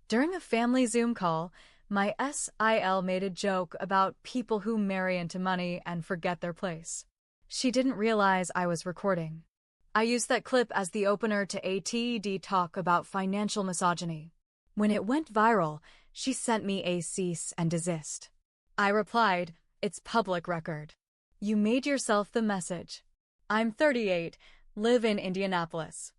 During a family Zoom call, my SIL made a joke about people who marry into money and forget their place. She didn't realize I was recording. I used that clip as the opener to a TED talk about financial misogyny. When it went viral, she sent me a cease and desist. I replied, "It's public record. You made yourself the message. I'm 38, live in Indianapolis.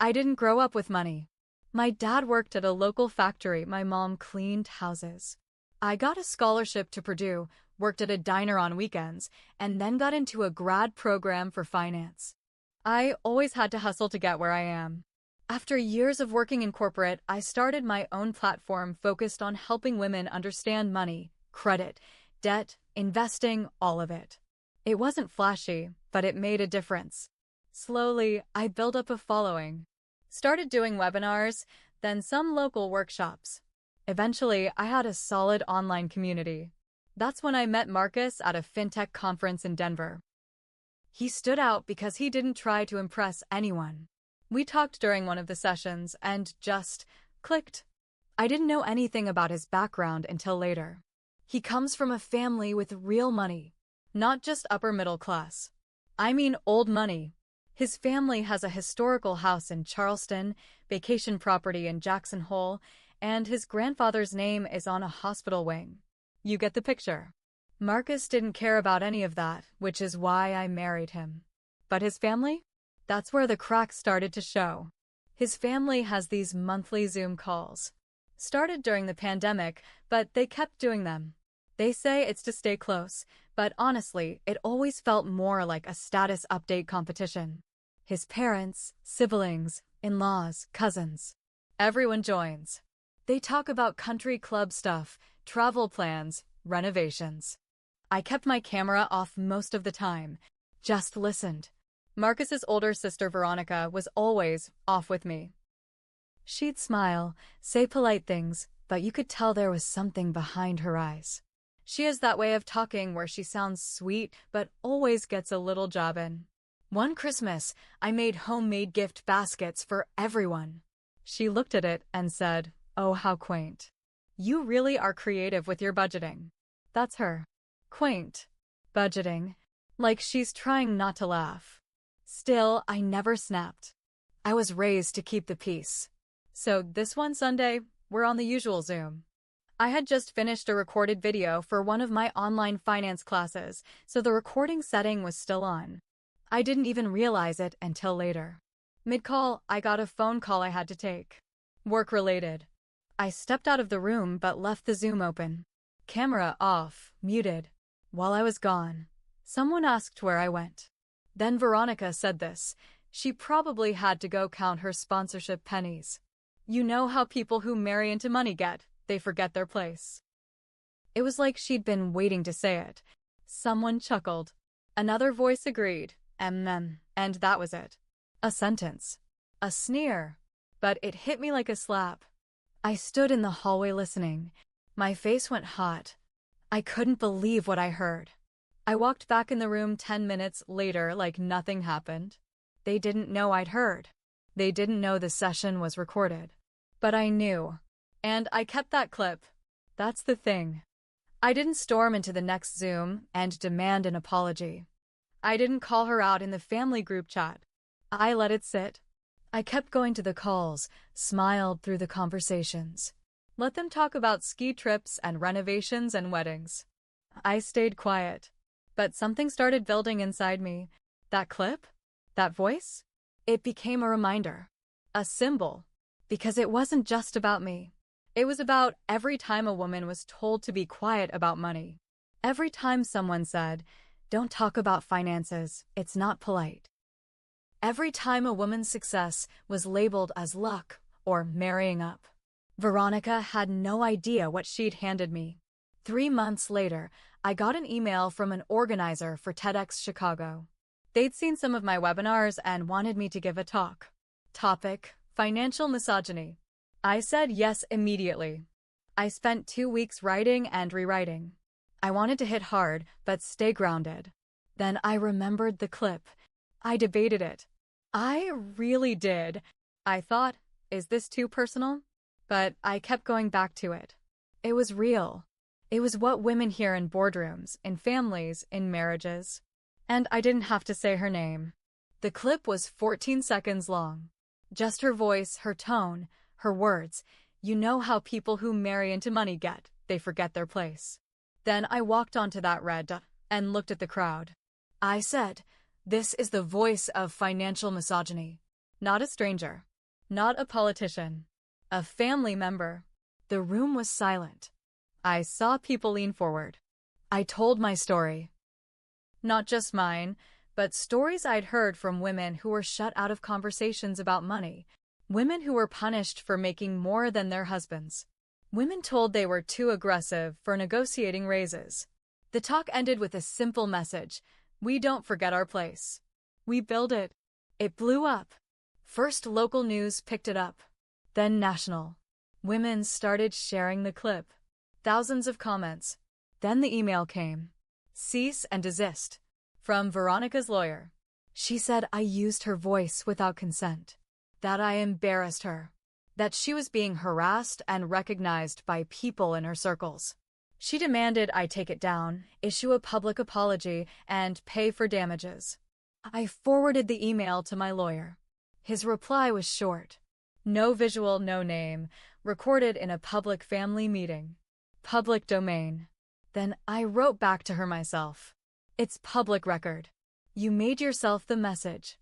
I didn't grow up with money. My dad worked at a local factory, my mom cleaned houses. I got a scholarship to Purdue, worked at a diner on weekends, and then got into a grad program for finance. I always had to hustle to get where I am. After years of working in corporate, I started my own platform focused on helping women understand money, credit, debt, investing, all of it. It wasn't flashy, but it made a difference. Slowly, I built up a following. Started doing webinars, then some local workshops. Eventually, I had a solid online community. That's when I met Marcus at a fintech conference in Denver. He stood out because he didn't try to impress anyone. We talked during one of the sessions and just clicked. I didn't know anything about his background until later. He comes from a family with real money, not just upper middle class. I mean old money. His family has a historical house in Charleston, vacation property in Jackson Hole, and his grandfather's name is on a hospital wing. You get the picture. Marcus didn't care about any of that, which is why I married him. But his family? That's where the cracks started to show. His family has these monthly Zoom calls. Started during the pandemic, but they kept doing them. They say it's to stay close, but honestly, it always felt more like a status update competition. His parents, siblings, in-laws, cousins. Everyone joins. They talk about country club stuff, travel plans, renovations. I kept my camera off most of the time, just listened. Marcus's older sister Veronica was always off with me. She'd smile, say polite things, but you could tell there was something behind her eyes. She has that way of talking where she sounds sweet but always gets a little job in. One Christmas, I made homemade gift baskets for everyone. She looked at it and said, "Oh, how quaint. You really are creative with your budgeting." That's her. Quaint. Budgeting. Like she's trying not to laugh. Still, I never snapped. I was raised to keep the peace. So this one Sunday, we're on the usual Zoom. I had just finished a recorded video for one of my online finance classes, so the recording setting was still on. I didn't even realize it until later. Mid-call, I got a phone call I had to take. Work-related. I stepped out of the room but left the Zoom open. Camera off, muted. While I was gone, someone asked where I went. Then Veronica said this. She probably had to go count her sponsorship pennies. You know how people who marry into money get, they forget their place. It was like she'd been waiting to say it. Someone chuckled. Another voice agreed. And that was it. A sentence. A sneer. But it hit me like a slap. I stood in the hallway listening. My face went hot. I couldn't believe what I heard. I walked back in the room 10 minutes later like nothing happened. They didn't know I'd heard. They didn't know the session was recorded. But I knew. And I kept that clip. That's the thing. I didn't storm into the next Zoom and demand an apology. I didn't call her out in the family group chat. I let it sit. I kept going to the calls, smiled through the conversations. Let them talk about ski trips and renovations and weddings. I stayed quiet. But something started building inside me. That clip? That voice? It became a reminder. A symbol. Because it wasn't just about me. It was about every time a woman was told to be quiet about money. Every time someone said, "Don't talk about finances, it's not polite." Every time a woman's success was labeled as luck or marrying up. Veronica had no idea what she'd handed me. 3 months later, I got an email from an organizer for TEDx Chicago. They'd seen some of my webinars and wanted me to give a talk. Topic: financial misogyny. I said yes immediately. I spent 2 weeks writing and rewriting. I wanted to hit hard, but stay grounded. Then I remembered the clip. I debated it. I really did. I thought, is this too personal? But I kept going back to it. It was real. It was what women hear in boardrooms, in families, in marriages. And I didn't have to say her name. The clip was 14 seconds long. Just her voice, her tone, her words. You know how people who marry into money get, they forget their place. Then I walked onto that red and looked at the crowd. I said, this is the voice of financial misogyny. Not a stranger. Not a politician. A family member. The room was silent. I saw people lean forward. I told my story. Not just mine, but stories I'd heard from women who were shut out of conversations about money. Women who were punished for making more than their husbands. Women told they were too aggressive for negotiating raises. The talk ended with a simple message. We don't forget our place. We build it. It blew up. First local news picked it up. Then national. Women started sharing the clip. Thousands of comments. Then the email came. Cease and desist. From Veronica's lawyer. She said I used her voice without consent. That I embarrassed her. That she was being harassed and recognized by people in her circles. She demanded I take it down, issue a public apology, and pay for damages. I forwarded the email to my lawyer. His reply was short. No visual, no name, recorded in a public family meeting. Public domain. Then I wrote back to her myself. It's public record. You made yourself the message.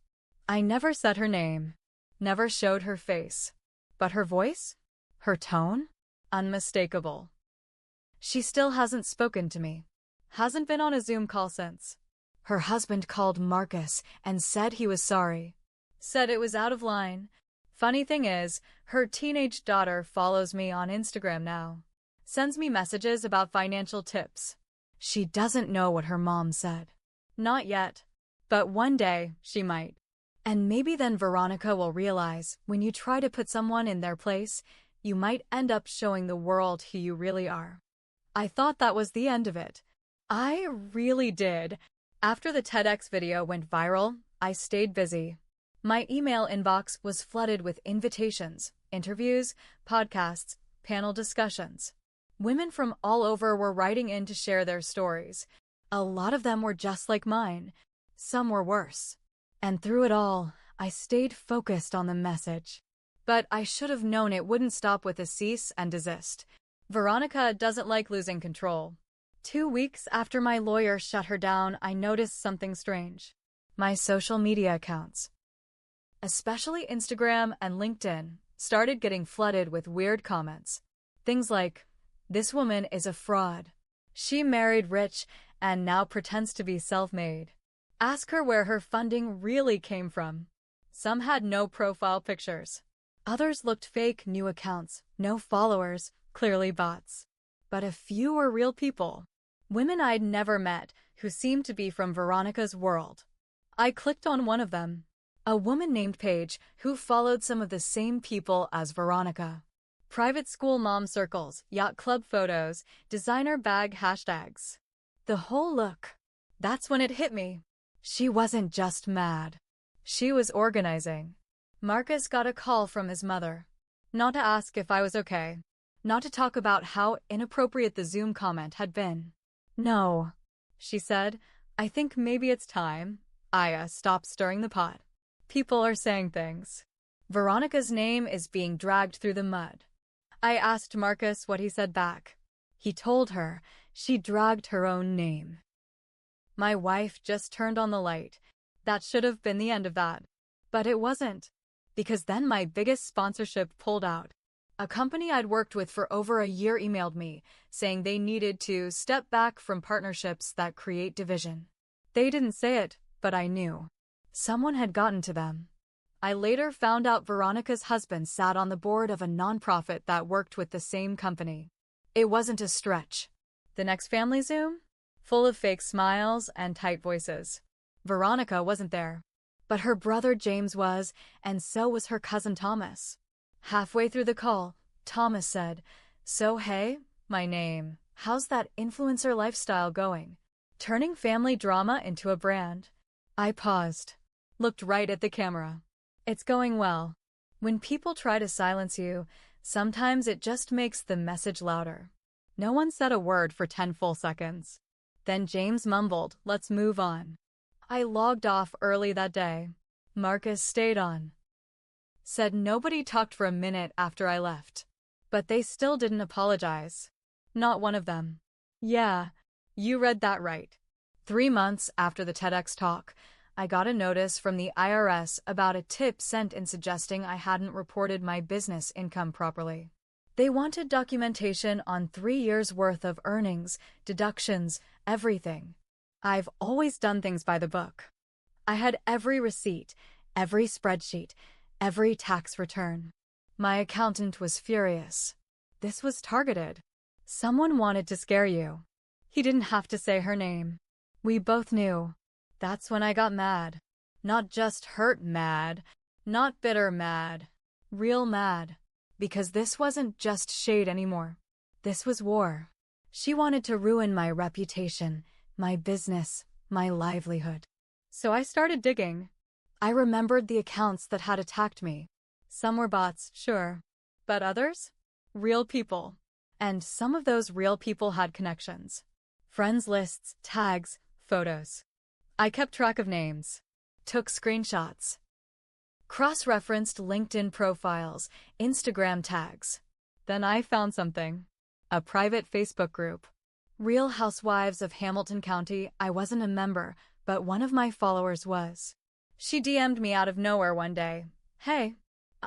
I never said her name. Never showed her face. But her voice? Her tone? Unmistakable. She still hasn't spoken to me. Hasn't been on a Zoom call since. Her husband called Marcus and said he was sorry. Said it was out of line. Funny thing is, her teenage daughter follows me on Instagram now. Sends me messages about financial tips. She doesn't know what her mom said. Not yet. But one day, she might. And maybe then Veronica will realize, when you try to put someone in their place, you might end up showing the world who you really are. I thought that was the end of it. I really did. After the TEDx video went viral, I stayed busy. My email inbox was flooded with invitations, interviews, podcasts, panel discussions. Women from all over were writing in to share their stories. A lot of them were just like mine. Some were worse. And through it all, I stayed focused on the message. But I should have known it wouldn't stop with a cease and desist. Veronica doesn't like losing control. 2 weeks after my lawyer shut her down, I noticed something strange. My social media accounts, especially Instagram and LinkedIn, started getting flooded with weird comments. Things like, this woman is a fraud. She married rich and now pretends to be self-made. Ask her where her funding really came from. Some had no profile pictures. Others looked fake, new accounts, no followers, clearly bots. But a few were real people. Women I'd never met who seemed to be from Veronica's world. I clicked on one of them. A woman named Paige who followed some of the same people as Veronica. Private school mom circles, yacht club photos, designer bag hashtags. The whole look. That's when it hit me. She wasn't just mad. She was organizing. Marcus got a call from his mother. Not to ask if I was okay. Not to talk about how inappropriate the Zoom comment had been. No, she said. I think maybe it's time. Aya, stop stirring the pot. People are saying things. Veronica's name is being dragged through the mud. I asked Marcus what he said back. He told her she dragged her own name. My wife just turned on the light. That should have been the end of that. But it wasn't. Because then my biggest sponsorship pulled out. A company I'd worked with for over a year emailed me, saying they needed to step back from partnerships that create division. They didn't say it, but I knew. Someone had gotten to them. I later found out Veronica's husband sat on the board of a nonprofit that worked with the same company. It wasn't a stretch. The next family Zoom? Full of fake smiles and tight voices. Veronica wasn't there. But her brother James was, and so was her cousin Thomas. Halfway through the call, Thomas said, "So hey, my name, how's that influencer lifestyle going? Turning family drama into a brand?" I paused. Looked right at the camera. It's going well. When people try to silence you, Sometimes it just makes the message louder. No one said a word for 10 full seconds. Then James mumbled, "Let's move on." I logged off early that day. Marcus stayed on. Said nobody talked for a minute after I left. But they still didn't apologize. Not one of them. Yeah, you read that right. 3 months after the TEDx talk, I got a notice from the IRS about a tip sent in suggesting I hadn't reported my business income properly. They wanted documentation on 3 years' worth of earnings, deductions, everything. I've always done things by the book. I had every receipt, every spreadsheet, every tax return. My accountant was furious. This was targeted. Someone wanted to scare you. He didn't have to say her name. We both knew. That's when I got mad. Not just hurt mad, not bitter mad, real mad. Because this wasn't just shade anymore. This was war. She wanted to ruin my reputation, my business, my livelihood. So I started digging. I remembered the accounts that had attacked me. Some were bots, sure. But others? Real people. And some of those real people had connections. Friends lists, tags, photos. I kept track of names. Took screenshots. Cross-referenced LinkedIn profiles, Instagram tags. Then I found something. A private Facebook group. Real Housewives of Hamilton County. I wasn't a member, but one of my followers was. She DM'd me out of nowhere one day. "Hey,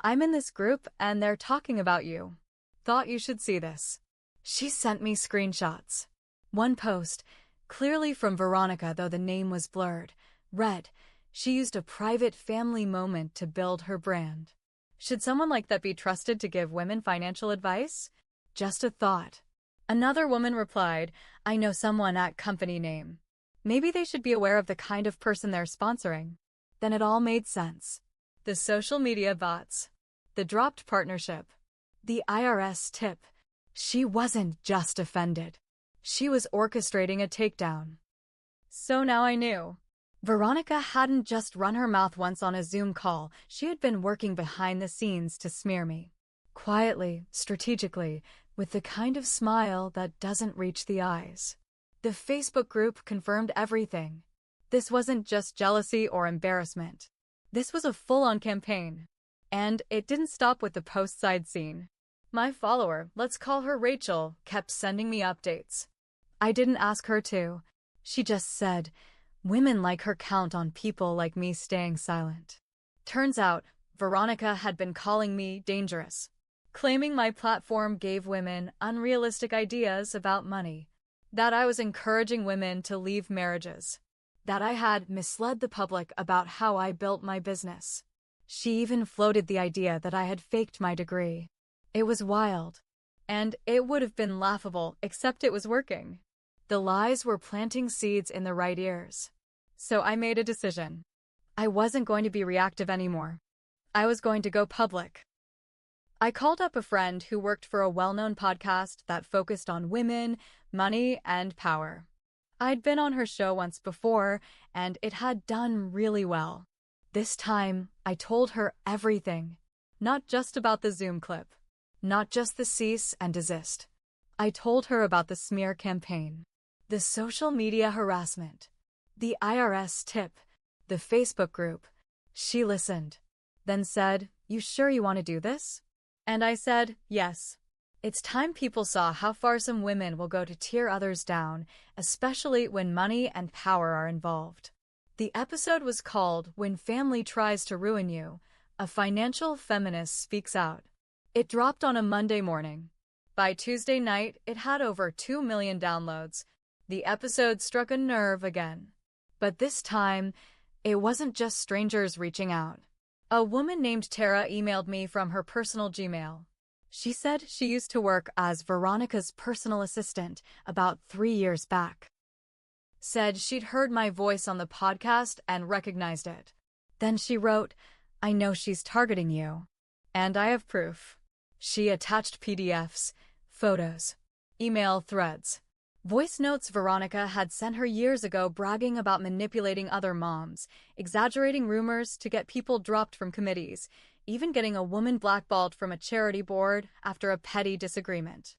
I'm in this group and they're talking about you. Thought you should see this." She sent me screenshots. One post, clearly from Veronica though the name was blurred, read, "She used a private family moment to build her brand." Should someone like that be trusted to give women financial advice? Just a thought. Another woman replied, "I know someone at company name. Maybe they should be aware of the kind of person they're sponsoring." Then it all made sense. The social media bots. The dropped partnership. The IRS tip. She wasn't just offended. She was orchestrating a takedown. So now I knew. Veronica hadn't just run her mouth once on a Zoom call. She had been working behind the scenes to smear me. Quietly, strategically, with the kind of smile that doesn't reach the eyes. The Facebook group confirmed everything. This wasn't just jealousy or embarrassment. This was a full-on campaign. And it didn't stop with the posts I'd seen. My follower, let's call her Rachel, kept sending me updates. I didn't ask her to. She just said, "Women like her count on people like me staying silent." Turns out, Veronica had been calling me dangerous, claiming my platform gave women unrealistic ideas about money, that I was encouraging women to leave marriages, that I had misled the public about how I built my business. She even floated the idea that I had faked my degree. It was wild. And it would have been laughable, except it was working. The lies were planting seeds in the right ears. So I made a decision. I wasn't going to be reactive anymore. I was going to go public. I called up a friend who worked for a well-known podcast that focused on women, money, and power. I'd been on her show once before, and it had done really well. This time, I told her everything. Not just about the Zoom clip. Not just the cease and desist. I told her about the smear campaign, the social media harassment, the IRS tip, the Facebook group. She listened, then said, "You sure you want to do this?" And I said, "Yes. It's time people saw how far some women will go to tear others down, especially when money and power are involved." The episode was called "When Family Tries to Ruin You, A Financial Feminist Speaks Out." It dropped on a Monday morning. By Tuesday night, it had over 2 million downloads. The episode struck a nerve again. But this time, it wasn't just strangers reaching out. A woman named Tara emailed me from her personal Gmail. She said she used to work as Veronica's personal assistant about 3 years back. Said she'd heard my voice on the podcast and recognized it. Then she wrote, "I know she's targeting you. And I have proof." She attached PDFs, photos, email threads, voice notes Veronica had sent her years ago bragging about manipulating other moms, exaggerating rumors to get people dropped from committees, even getting a woman blackballed from a charity board after a petty disagreement.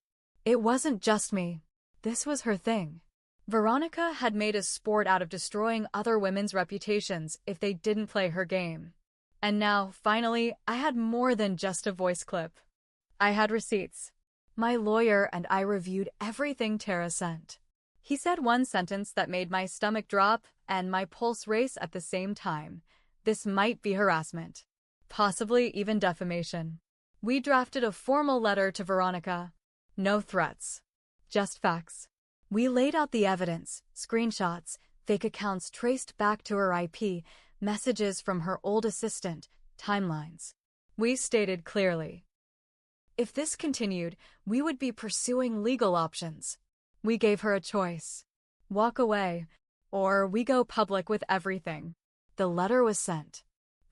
It wasn't just me. This was her thing. Veronica had made a sport out of destroying other women's reputations if they didn't play her game. And now, finally, I had more than just a voice clip. I had receipts. My lawyer and I reviewed everything Tara sent. He said one sentence that made my stomach drop and my pulse race at the same time. This might be harassment. Possibly even defamation. We drafted a formal letter to Veronica. No threats. Just facts. We laid out the evidence, screenshots, fake accounts traced back to her IP, messages from her old assistant, timelines. We stated clearly, if this continued, we would be pursuing legal options. We gave her a choice. Walk away, or we go public with everything. The letter was sent.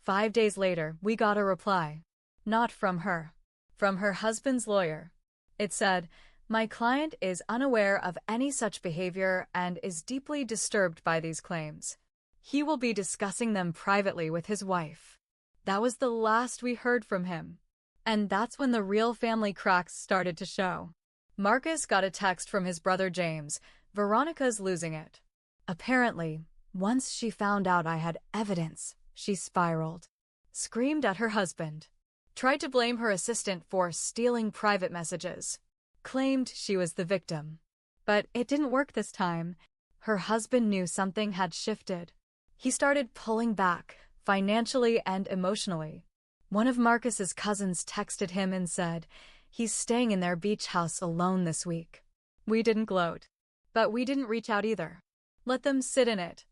5 days later, we got a reply. Not from her. From her husband's lawyer. It said, my client is unaware of any such behavior and is deeply disturbed by these claims. He will be discussing them privately with his wife. That was the last we heard from him. And that's when the real family cracks started to show. Marcus got a text from his brother James. Veronica's losing it. Apparently, once she found out I had evidence, she spiraled. Screamed at her husband. Tried to blame her assistant for stealing private messages. Claimed she was the victim. But it didn't work this time. Her husband knew something had shifted. He started pulling back, financially and emotionally. One of Marcus's cousins texted him and said, he's staying in their beach house alone this week. We didn't gloat. But we didn't reach out either. Let them sit in it.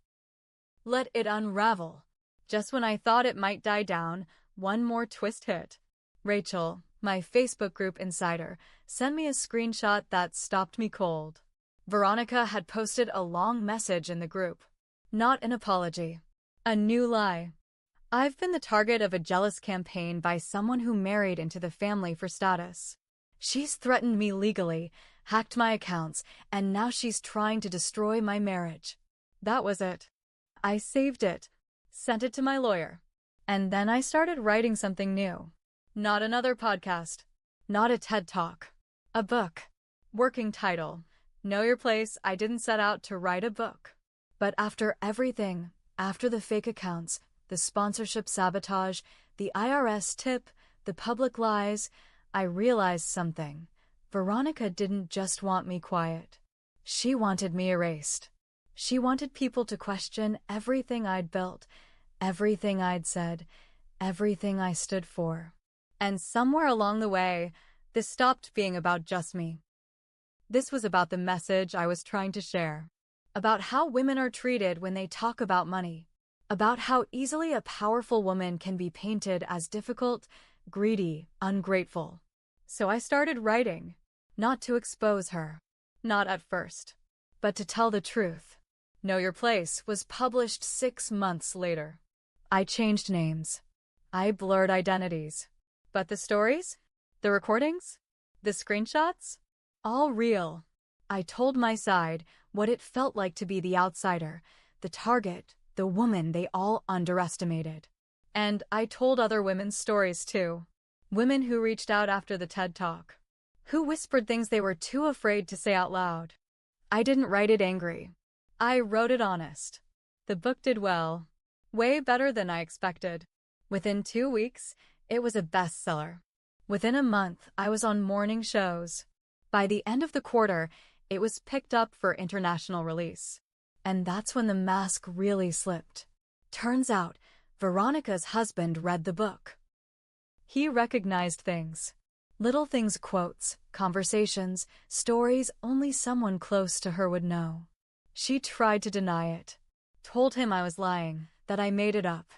Let it unravel. Just when I thought it might die down, one more twist hit. Rachel, my Facebook group insider, sent me a screenshot that stopped me cold. Veronica had posted a long message in the group. Not an apology. A new lie. I've been the target of a jealous campaign by someone who married into the family for status. She's threatened me legally, hacked my accounts, and now she's trying to destroy my marriage. That was it. I saved it, sent it to my lawyer. And then I started writing something new. Not another podcast. Not a TED Talk. A book. Working title. Know Your Place. I didn't set out to write a book. But after everything, after the fake accounts, the sponsorship sabotage, the IRS tip, the public lies, I realized something. Veronica didn't just want me quiet. She wanted me erased. She wanted people to question everything I'd built, everything I'd said, everything I stood for. And somewhere along the way, this stopped being about just me. This was about the message I was trying to share. About how women are treated when they talk about money. About how easily a powerful woman can be painted as difficult, greedy, ungrateful. So I started writing. Not to expose her. Not at first. But to tell the truth. Know Your Place was published 6 months later. I changed names. I blurred identities. But the stories? The recordings? The screenshots? All real. I told my side, what it felt like to be the outsider, the target, the woman they all underestimated. And I told other women's stories too. Women who reached out after the TED Talk. Who whispered things they were too afraid to say out loud. I didn't write it angry. I wrote it honest. The book did well. Way better than I expected. Within 2 weeks, it was a bestseller. Within a month, I was on morning shows. By the end of the quarter, it was picked up for international release. And that's when the mask really slipped. Turns out, Veronica's husband read the book. He recognized things. Little things, quotes, conversations, stories only someone close to her would know. She tried to deny it. Told him I was lying, that I made it up.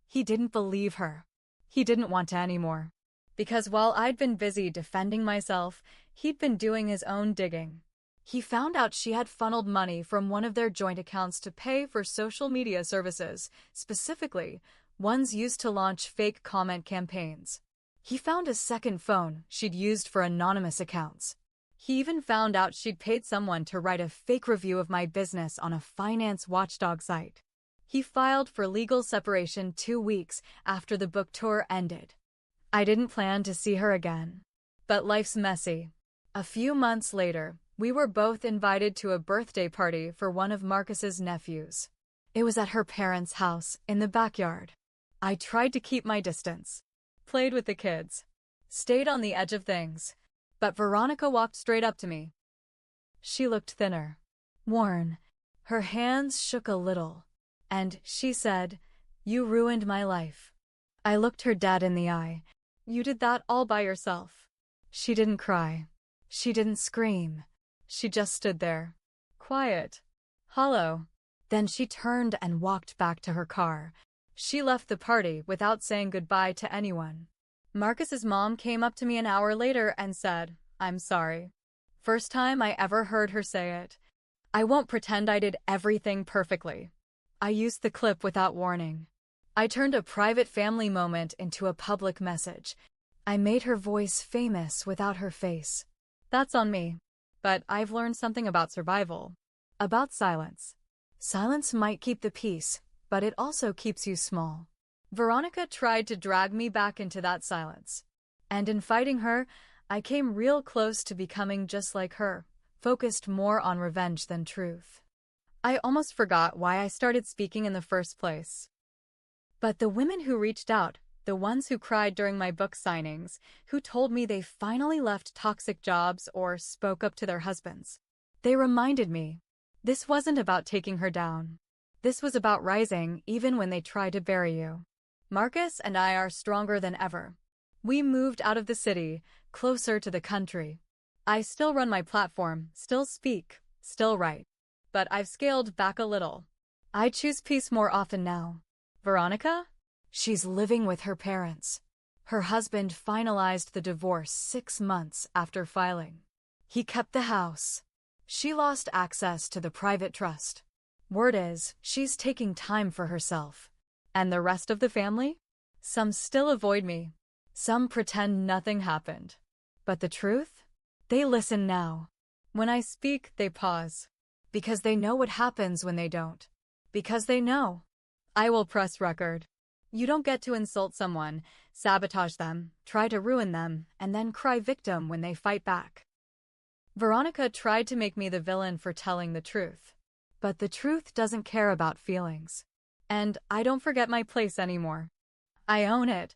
He didn't believe her. He didn't want to anymore. Because while I'd been busy defending myself, he'd been doing his own digging. He found out she had funneled money from one of their joint accounts to pay for social media services, specifically, ones used to launch fake comment campaigns. He found a second phone she'd used for anonymous accounts. He even found out she'd paid someone to write a fake review of my business on a finance watchdog site. He filed for legal separation 2 weeks after the book tour ended. I didn't plan to see her again. But life's messy. A few months later, we were both invited to a birthday party for one of Marcus's nephews. It was at her parents' house, in the backyard. I tried to keep my distance. Played with the kids. Stayed on the edge of things. But Veronica walked straight up to me. She looked thinner. Worn. Her hands shook a little. And she said, "You ruined my life." I looked her dead in the eye. "You did that all by yourself." She didn't cry. She didn't scream. She just stood there. Quiet. Hollow. Then she turned and walked back to her car. She left the party without saying goodbye to anyone. Marcus's mom came up to me an hour later and said, "I'm sorry." First time I ever heard her say it. I won't pretend I did everything perfectly. I used the clip without warning. I turned a private family moment into a public message. I made her voice famous without her face. That's on me. But I've learned something about survival. About silence. Silence might keep the peace, but it also keeps you small. Veronica tried to drag me back into that silence. And in fighting her, I came real close to becoming just like her, focused more on revenge than truth. I almost forgot why I started speaking in the first place. But the women who reached out, the ones who cried during my book signings, who told me they finally left toxic jobs or spoke up to their husbands, they reminded me, this wasn't about taking her down. This was about rising even when they tried to bury you. Marcus and I are stronger than ever. We moved out of the city, closer to the country. I still run my platform, still speak, still write. But I've scaled back a little. I choose peace more often now. Veronica? She's living with her parents. Her husband finalized the divorce 6 months after filing. He kept the house. She lost access to the private trust. Word is, she's taking time for herself. And the rest of the family? Some still avoid me. Some pretend nothing happened. But the truth? They listen now. When I speak, they pause. Because they know what happens when they don't. Because they know. I will press record. You don't get to insult someone, sabotage them, try to ruin them, and then cry victim when they fight back. Veronica tried to make me the villain for telling the truth. But the truth doesn't care about feelings. And I don't forget my place anymore. I own it.